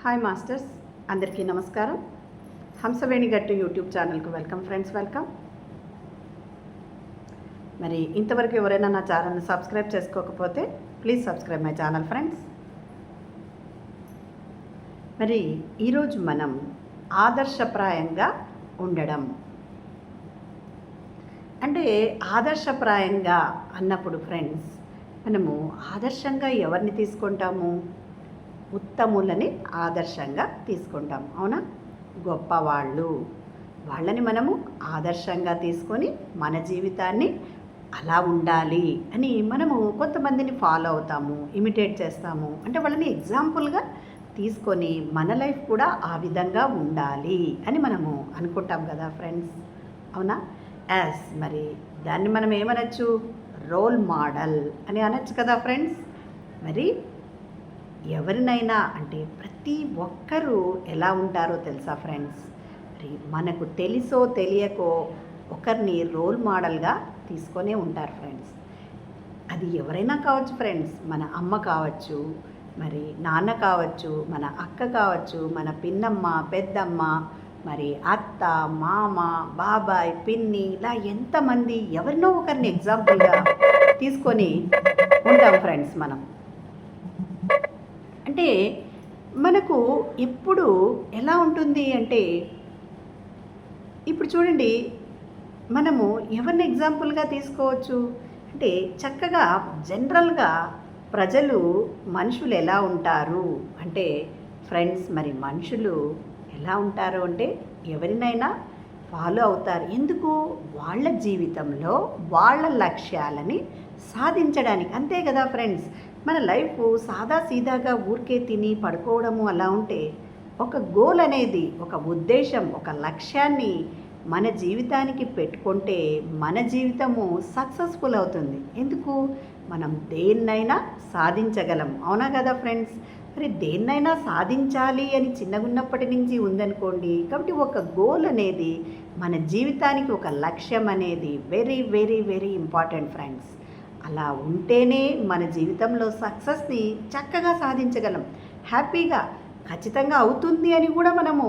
Hi masters, అందరికీ నమస్కారం. హంసవేణి గట్టు యూట్యూబ్ ఛానల్కి వెల్కమ్ ఫ్రెండ్స్, వెల్కమ్. మరి ఇంతవరకు ఎవరైనా నా ఛానల్ని సబ్స్క్రైబ్ చేసుకోకపోతే please subscribe my channel friends. మరి ఈరోజు మనం ఆదర్శప్రాయంగా ఉండడం అంటే ఆదర్శప్రాయంగా అన్నప్పుడు ఫ్రెండ్స్, మనము ఆదర్శంగా ఎవరిని తీసుకుంటాము? ఉత్తములని ఆదర్శంగా తీసుకుంటాం, అవునా? గొప్పవాళ్ళు, వాళ్ళని మనము ఆదర్శంగా తీసుకొని మన జీవితాన్ని అలా ఉండాలి అని మనము కొంతమందిని ఫాలో అవుతాము, ఇమిటేట్ చేస్తాము. అంటే వాళ్ళని ఎగ్జాంపుల్గా తీసుకొని మన లైఫ్ కూడా ఆ విధంగా ఉండాలి అని మనము అనుకుంటాం కదా ఫ్రెండ్స్, అవునా? మరి దాన్ని మనం ఏమనొచ్చు? రోల్ మోడల్ అని అనొచ్చు కదా ఫ్రెండ్స్. మరి ఎవరినైనా అంటే ప్రతి ఒక్కరూ ఎలా ఉంటారో తెలుసా ఫ్రెండ్స్? మరి మనకు తెలుసో తెలియకో ఒకరిని రోల్ మోడల్గా తీసుకొనే ఉంటారు ఫ్రెండ్స్. అది ఎవరైనా కావచ్చు ఫ్రెండ్స్, మన అమ్మ కావచ్చు, మరి నాన్న కావచ్చు, మన అక్క కావచ్చు, మన పిన్నమ్మ, పెద్దమ్మ, మరి అత్త, మామ, బాబాయ్, పిన్ని, ఇలా ఎంతమంది ఎవరినో ఒకరిని ఎగ్జాంపుల్గా తీసుకొని ఉంటాం ఫ్రెండ్స్ మనం. అంటే మనకు ఎప్పుడు ఎలా ఉంటుంది అంటే, ఇప్పుడు చూడండి, మనము ఎవరిని ఎగ్జాంపుల్గా తీసుకోవచ్చు అంటే చక్కగా జనరల్గా ప్రజలు, మనుషులు ఎలా ఉంటారు అంటే ఫ్రెండ్స్, మరి మనుషులు ఎలా ఉంటారు అంటే ఎవరినైనా ఫాలో అవుతారు. ఎందుకు? వాళ్ళ జీవితంలో వాళ్ళ లక్ష్యాలని సాధించడానికి, అంతే కదా ఫ్రెండ్స్. మన లైఫ్ సాదా సీదాగా ఊరికే తిని పడుకోవడము అలా ఉంటే, ఒక గోల్ అనేది, ఒక ఉద్దేశం, ఒక లక్ష్యాన్ని మన జీవితానికి పెట్టుకుంటే మన జీవితము సక్సెస్ఫుల్ అవుతుంది. ఎందుకు? మనం దేన్నైనా సాధించగలం, అవునా కదా ఫ్రెండ్స్? మరి దేన్నైనా సాధించాలి అని చిన్నగున్నప్పటి నుంచి ఉందనుకోండి. కాబట్టి ఒక గోల్ అనేది మన జీవితానికి, ఒక లక్ష్యం అనేది very very very important friends. అలా ఉంటేనే మన జీవితంలో సక్సెస్ని చక్కగా సాధించగలం, హ్యాపీగా ఖచ్చితంగా అవుతుంది అని కూడా మనము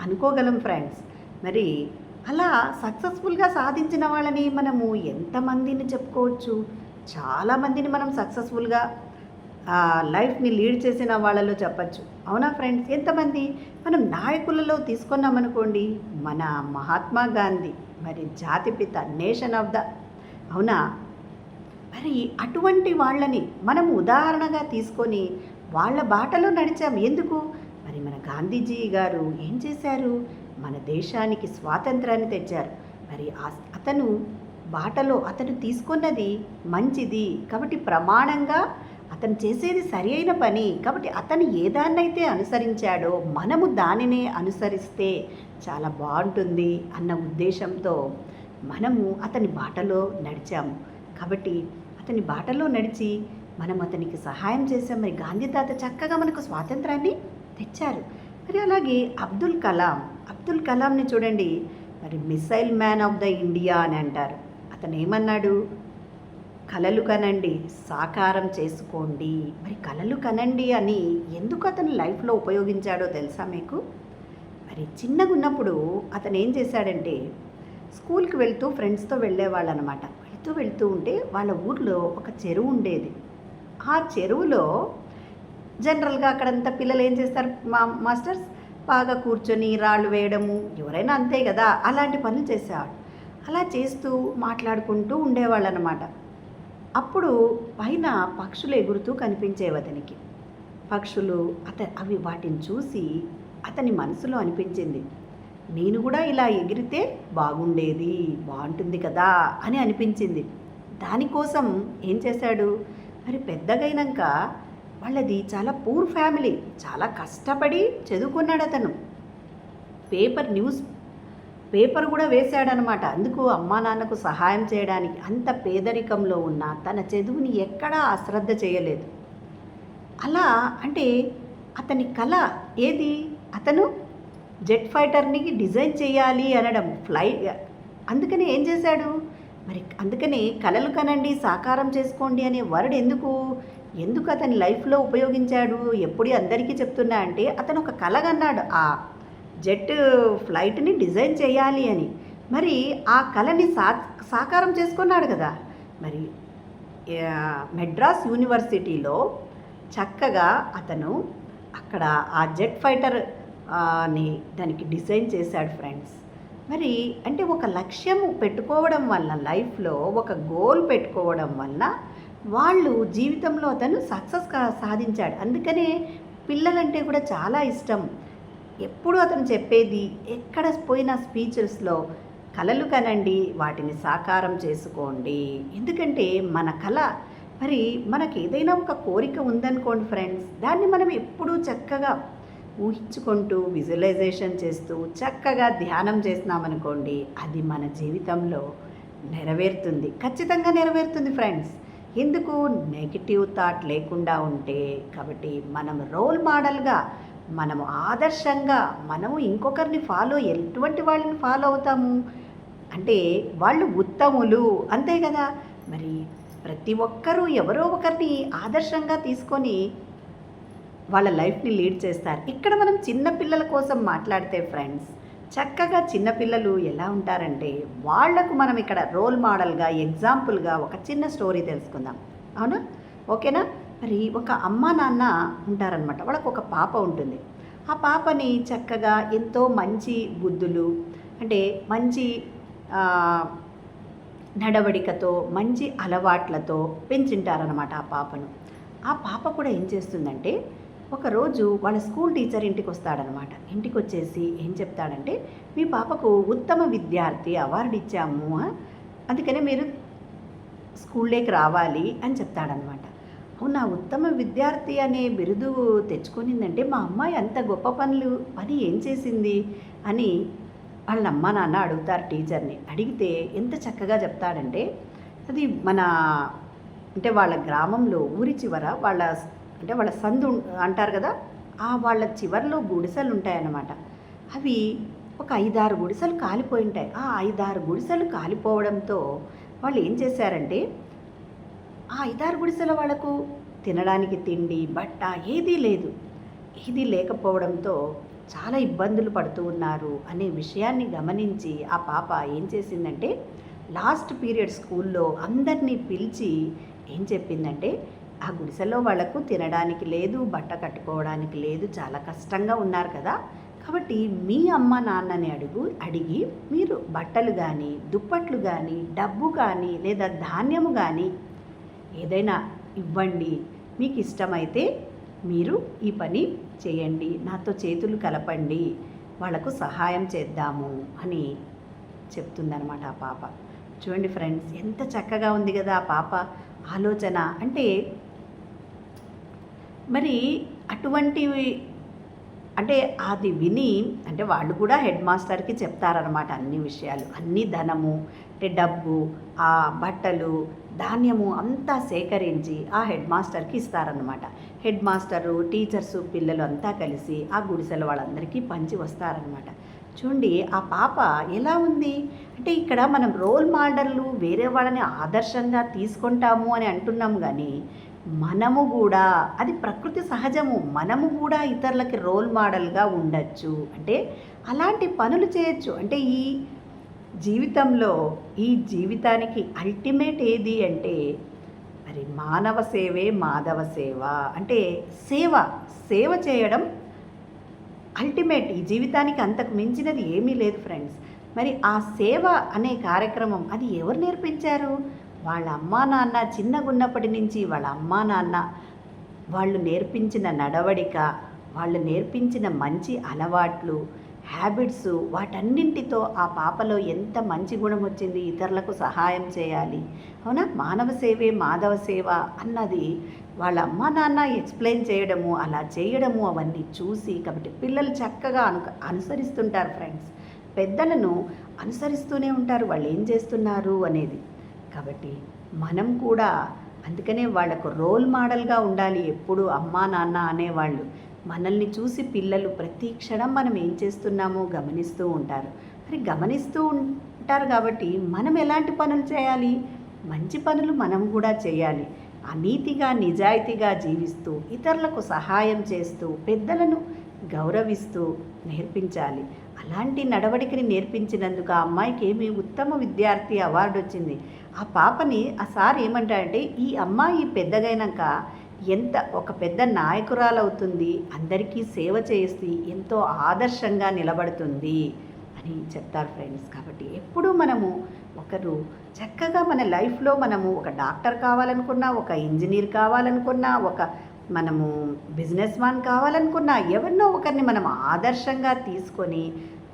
అనుకోగలం ఫ్రెండ్స్. మరి అలా సక్సెస్ఫుల్గా సాధించిన వాళ్ళని మనము ఎంతమందిని చెప్పుకోవచ్చు? చాలామందిని మనం సక్సెస్ఫుల్గా లైఫ్ని లీడ్ చేసిన వాళ్ళలో చెప్పచ్చు, అవునా ఫ్రెండ్స్? ఎంతమంది మనం నాయకులలో తీసుకున్నామనుకోండి, మన మహాత్మా గాంధీ, మరి జాతిపిత, నేషన్ ఆఫ్ ద, అవునా? మరి అటువంటి వాళ్ళని మనం ఉదాహరణగా తీసుకొని వాళ్ళ బాటలో నడిచాము. ఎందుకు? మరి మన గాంధీజీ గారు ఏం చేశారు? మన దేశానికి స్వాతంత్రాన్ని తెచ్చారు. మరి అతను బాటలో అతను తీసుకున్నది మంచిది కాబట్టి, ప్రమాణంగా అతను చేసేది సరి అయిన పని కాబట్టి, అతను ఏదాన్నైతే అనుసరించాడో మనము దానినే అనుసరిస్తే చాలా బాగుంటుంది అన్న ఉద్దేశంతో మనము అతని బాటలో నడిచాము. కాబట్టి అతని బాటలో నడిచి మనం అతనికి సహాయం చేసాం. మరి గాంధీ తాత చక్కగా మనకు స్వాతంత్రాన్ని తెచ్చారు. మరి అలాగే అబ్దుల్ కలాంని చూడండి, మరి missile man of the India అని అంటారు. అతను ఏమన్నాడు? కలలు కనండి, సాకారం చేసుకోండి. మరి కలలు కనండి అని ఎందుకు అతను లైఫ్లో ఉపయోగించాడో తెలుసా మీకు? మరి చిన్నగా ఉన్నప్పుడు అతను ఏం చేశాడంటే, స్కూల్కి వెళ్తూ ఫ్రెండ్స్తో వెళ్ళేవాళ్ళు అనమాట. వెళ్తూ ఉంటే వాళ్ళ ఊర్లో ఒక చెరువు ఉండేది. ఆ చెరువులో జనరల్గా అక్కడంతా పిల్లలు ఏం చేస్తారు మాస్టర్స్? బాగా కూర్చొని రాళ్ళు వేయడము, ఎవరైనా అంతే కదా, అలాంటి పనులు చేసేవాడు. అలా చేస్తూ మాట్లాడుకుంటూ ఉండేవాళ్ళు అనమాట. అప్పుడు పైన పక్షులు ఎగురుతూ కనిపించేవి అతనికి. పక్షులు అవి వాటిని చూసి అతని మనసులో అనిపించింది, నేను కూడా ఇలా ఎగిరితే బాగుంటుంది కదా అని అనిపించింది. దానికోసం ఏం చేశాడు? మరి పెద్దగైనాక, వాళ్ళది చాలా పూర్ ఫ్యామిలీ, చాలా కష్టపడి చదువుకున్నాడు అతను. న్యూస్ పేపర్ కూడా వేశాడనమాట. అందుకు అమ్మా నాన్నకు సహాయం చేయడానికి. అంత పేదరికంలో ఉన్న తన చదువుని ఎక్కడా అశ్రద్ధ చేయలేదు. అలా అంటే అతని కళ ఏది? అతను జెట్ ఫైటర్ని డిజైన్ చేయాలి అనడం, అందుకని ఏం చేశాడు? మరి అందుకని కలలు కనండి, సాకారం చేసుకోండి అనే వర్డ్ ఎందుకు? ఎందుకు అతని లైఫ్లో ఉపయోగించాడు, ఎప్పుడు అందరికీ చెప్తున్నా అంటే అతను ఒక కలగన్నాడు ఆ జెట్ ఫ్లైట్ని డిజైన్ చేయాలి అని. మరి ఆ కళని సాకారం చేసుకున్నాడు కదా. మరి మెడ్రాస్ యూనివర్సిటీలో చక్కగా అతను అక్కడ ఆ జెట్ ఫైటర్ ని దానికి డిజైన్ చేశాడు ఫ్రెండ్స్. మరి అంటే ఒక లక్ష్యం పెట్టుకోవడం వల్ల లైఫ్లో ఒక గోల్ పెట్టుకోవడం వల్ల వాళ్ళు జీవితంలో అతను సక్సెస్ సాధించాడు. అందుకనే పిల్లలంటే కూడా చాలా ఇష్టం. ఎప్పుడు అతను చెప్పేది ఎక్కడ పోయిన స్పీచెస్లో కలలు కనండి, వాటిని సాకారం చేసుకోండి. ఎందుకంటే మన కళ మరి మనకి ఏదైనా ఒక కోరిక ఉందనుకోండి ఫ్రెండ్స్, దాన్ని మనం ఎప్పుడూ చక్కగా ఊహించుకుంటూ విజువలైజేషన్ చేస్తూ చక్కగా ధ్యానం చేసినామనుకోండి, అది మన జీవితంలో నెరవేరుతుంది, ఖచ్చితంగా నెరవేరుతుంది ఫ్రెండ్స్. ఎందుకు నెగిటివ్ థాట్ లేకుండా ఉంటే. కాబట్టి మనం రోల్ మోడల్గా, మనము ఆదర్శంగా, మనము ఇంకొకరిని ఎటువంటి వాళ్ళని ఫాలో అవుతాము అంటే వాళ్ళు ఉత్తములు, అంతే కదా. మరి ప్రతి ఒక్కరూ ఎవరో ఒకరిని ఆదర్శంగా తీసుకొని వాళ్ళ లైఫ్ని లీడ్ చేస్తారు. ఇక్కడ మనం చిన్నపిల్లల కోసం మాట్లాడితే ఫ్రెండ్స్, చక్కగా చిన్నపిల్లలు ఎలా ఉంటారంటే వాళ్లకు మనం ఇక్కడ రోల్ మోడల్గా, ఎగ్జాంపుల్గా ఒక చిన్న స్టోరీ తెలుసుకుందాం. అవునా? ఓకేనా? మరి ఒక అమ్మ నాన్న ఉంటారనమాట. వాళ్ళకు ఒక పాప ఉంటుంది. ఆ పాపని చక్కగా ఎంతో మంచి బుద్ధులు, అంటే మంచి నడవడికతో, మంచి అలవాట్లతో పెంచుంటారనమాట ఆ పాపను. ఆ పాప కూడా ఏం చేస్తుందంటే, ఒకరోజు వాళ్ళ స్కూల్ టీచర్ ఇంటికి వస్తాడనమాట. ఇంటికి వచ్చేసి ఏం చెప్తాడంటే, మీ పాపకు ఉత్తమ విద్యార్థి అవార్డు ఇచ్చాము, అందుకనే మీరు స్కూల్లోకి రావాలి అని చెప్తాడనమాట. అవునా, ఉత్తమ విద్యార్థి అనే బిరుదు తెచ్చుకునిందంటే మా అమ్మాయి అంత గొప్ప పని ఏం చేసింది అని వాళ్ళ అమ్మ నాన్న అడుగుతారు టీచర్ని. అడిగితే ఎంత చక్కగా చెప్తాడంటే, అది అంటే వాళ్ళ గ్రామంలో ఊరి చివర వాళ్ళ సందు అంటారు కదా, వాళ్ళ చివరిలో గుడిసెలు ఉంటాయన్నమాట. అవి ఒక 5-6 గుడిసెలు కాలిపోయి ఉంటాయి. ఆ 5-6 గుడిసెలు కాలిపోవడంతో వాళ్ళు ఏం చేశారంటే, ఆ 5-6 గుడిసెల వాళ్ళకు తినడానికి తిండి, బట్ట ఏదీ లేదు. ఏదీ లేకపోవడంతో చాలా ఇబ్బందులు పడుతూ ఉన్నారు అనే విషయాన్ని గమనించి ఆ పాప ఏం చేసిందంటే, లాస్ట్ పీరియడ్ స్కూల్లో అందరినీ పిలిచి ఏం చెప్పిందంటే, ఆ గుడిసెలో వాళ్లకు తినడానికి లేదు, బట్ట కట్టుకోవడానికి లేదు, చాలా కష్టంగా ఉన్నారు కదా. కాబట్టి మీ అమ్మ నాన్నని అడిగి మీరు బట్టలు కానీ, దుప్పట్లు కానీ, డబ్బు కానీ, లేదా ధాన్యము కానీ ఏదైనా ఇవ్వండి. మీకు ఇష్టమైతే మీరు ఈ పని చేయండి, నాతో చేతులు కలపండి, వాళ్లకు సహాయం చేద్దాము అని చెప్తుందనమాట ఆ పాప. చూడండి ఫ్రెండ్స్, ఎంత చక్కగా ఉంది కదా ఆ పాప ఆలోచన. అంటే మరి అటువంటివి అంటే అది విని, అంటే వాళ్ళు కూడా హెడ్ మాస్టర్కి చెప్తారనమాట అన్ని విషయాలు, అన్ని ధనము, అంటే డబ్బు, ఆ బట్టలు, ధాన్యము అంతా సేకరించి ఆ హెడ్ మాస్టర్కి ఇస్తారనమాట. హెడ్ మాస్టరు, టీచర్సు, పిల్లలు అంతా కలిసి ఆ గుడిసెల వాళ్ళందరికీ పంచి వస్తారనమాట. చూడండి ఆ పాప ఎలా ఉంది అంటే, ఇక్కడ మనం రోల్ మోడళ్ళు వేరే వాళ్ళని ఆదర్శంగా తీసుకుంటాము అని అంటున్నాం, కానీ మనము కూడా, అది ప్రకృతి సహజము, మనము కూడా ఇతరులకి రోల్ మోడల్గా ఉండొచ్చు. అంటే అలాంటి పనులు చేయొచ్చు. అంటే ఈ జీవితంలో, ఈ జీవితానికి అల్టిమేట్ ఏది అంటే మరి మానవ సేవే మాధవ సేవ. అంటే సేవ చేయడం అల్టిమేట్. ఈ జీవితానికి అంతకు మించినది ఏమీ లేదు ఫ్రెండ్స్. మరి ఆ సేవ అనే కార్యక్రమం అది ఎవరు నేర్పించారు? వాళ్ళ అమ్మా నాన్న. చిన్నగున్నప్పటి నుంచి వాళ్ళ అమ్మా నాన్న వాళ్ళు నేర్పించిన నడవడిక, వాళ్ళు నేర్పించిన మంచి అలవాట్లు, హ్యాబిట్స్, వాటన్నింటితో ఆ పాపలో ఎంత మంచి గుణం వచ్చింది, ఇతరులకు సహాయం చేయాలి. అవునా, మానవ సేవే మాధవ సేవ అన్నది వాళ్ళ అమ్మా నాన్న ఎక్స్ప్లెయిన్ చేయడము, అలా చేయడము, అవన్నీ చూసి కాబట్టి పిల్లలు చక్కగా అనుసరిస్తుంటారు ఫ్రెండ్స్. పెద్దలను అనుసరిస్తూనే ఉంటారు వాళ్ళు ఏం చేస్తున్నారు అనేది. కాబట్టి మనం కూడా అందుకనే వాళ్ళకు రోల్ మోడల్గా ఉండాలి ఎప్పుడు. అమ్మా నాన్న అనేవాళ్ళు మనల్ని చూసి పిల్లలు ప్రతి క్షణం మనం ఏం చేస్తున్నామో గమనిస్తూ ఉంటారు. మరి గమనిస్తూ ఉంటారు కాబట్టి మనం ఎలాంటి పనులు చేయాలి? మంచి పనులు మనం కూడా చేయాలి. నీతిగా నిజాయితీగా జీవిస్తూ ఇతరులకు సహాయం చేస్తూ పెద్దలను గౌరవిస్తూ నేర్పించాలి. అలాంటి నడవడికని నేర్పించినందుకు ఆ అమ్మాయికి ఏమి ఉత్తమ విద్యార్థి అవార్డు వచ్చింది. ఆ పాపని ఆ సార్ ఏమంటాడంటే, ఈ అమ్మాయి పెద్దగైనాక ఒక పెద్ద నాయకురాలవుతుంది, అందరికీ సేవ చేసి ఎంతో ఆదర్శంగా నిలబడుతుంది అని చెప్తారు ఫ్రెండ్స్. కాబట్టి ఎప్పుడూ మనము ఒకరు చక్కగా మన లైఫ్లో మనము ఒక డాక్టర్ కావాలనుకున్నా, ఒక ఇంజనీర్ కావాలనుకున్నా, మనము బిజినెస్ మ్యాన్ కావాలనుకున్నా, ఎవరినో ఒకరిని మనం ఆదర్శంగా తీసుకొని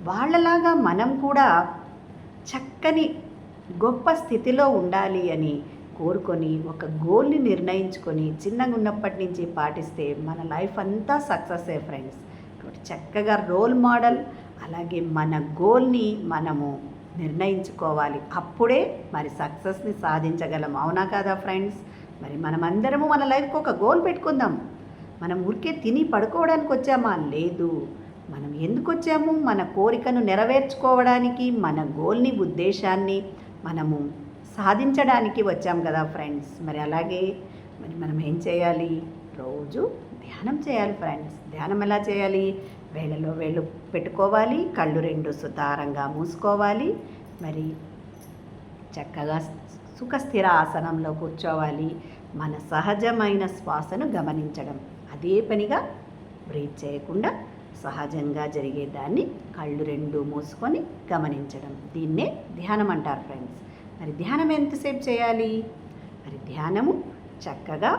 వాళ్ళలాగా మనం కూడా చక్కని గొప్ప స్థితిలో ఉండాలి అని కోరుకొని ఒక గోల్ని నిర్ణయించుకొని చిన్నగా ఉన్నప్పటి నుంచి పాటిస్తే మన లైఫ్ అంతా సక్సెస్సే ఫ్రెండ్స్. కాబట్టి చక్కగా రోల్ మోడల్ అలాగే మన గోల్ని మనము నిర్ణయించుకోవాలి. అప్పుడే మరి సక్సెస్ని సాధించగలం. అవునా కదా ఫ్రెండ్స్? మరి మనమందరము మన లైఫ్కి ఒక గోల్ పెట్టుకుందాం. మనం ఊరికే తిని పడుకోవడానికి వచ్చామా? లేదు. మనం ఎందుకు వచ్చాము? మన కోరికను నెరవేర్చుకోవడానికి, మన గోల్ని ఉద్దేశాన్ని మనము సాధించడానికి వచ్చాం కదా ఫ్రెండ్స్. మరి అలాగే మనం ఏం చేయాలి? రోజు ధ్యానం చేయాలి ఫ్రెండ్స్. ధ్యానం ఎలా చేయాలి? వేళ్ళలో వేళ్ళు పెట్టుకోవాలి, కళ్ళు రెండు సుతారంగా మూసుకోవాలి, మరి చక్కగా సుఖస్థిర ఆసనంలో కూర్చోవాలి. మన సహజమైన శ్వాసను గమనించడం, అదే పనిగా బ్రీత్ చేయకుండా సహజంగా జరిగేదాన్ని కళ్ళు రెండు మూసుకొని గమనించడం, దీన్నే ధ్యానం అంటారు ఫ్రెండ్స్. మరి ధ్యానం ఎంతసేపు చేయాలి? మరి ధ్యానము చక్కగా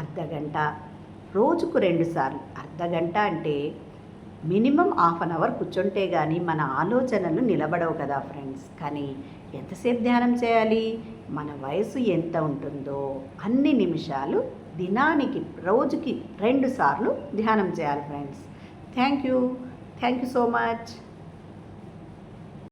అర్ధగంట, రోజుకు 2 సార్లు. అర్ధగంట అంటే మినిమం 1/2 అవర్ కూర్చుంటే కానీ మన ఆలోచనలు నిలబడవు కదా ఫ్రెండ్స్. కానీ ఎంతసేపు ధ్యానం చేయాలి? మన వయసు ఎంత ఉంటుందో అన్ని నిమిషాలు దినానికి, రోజుకి 2 సార్లు ధ్యానం చేయాలి friends. Thank you so much.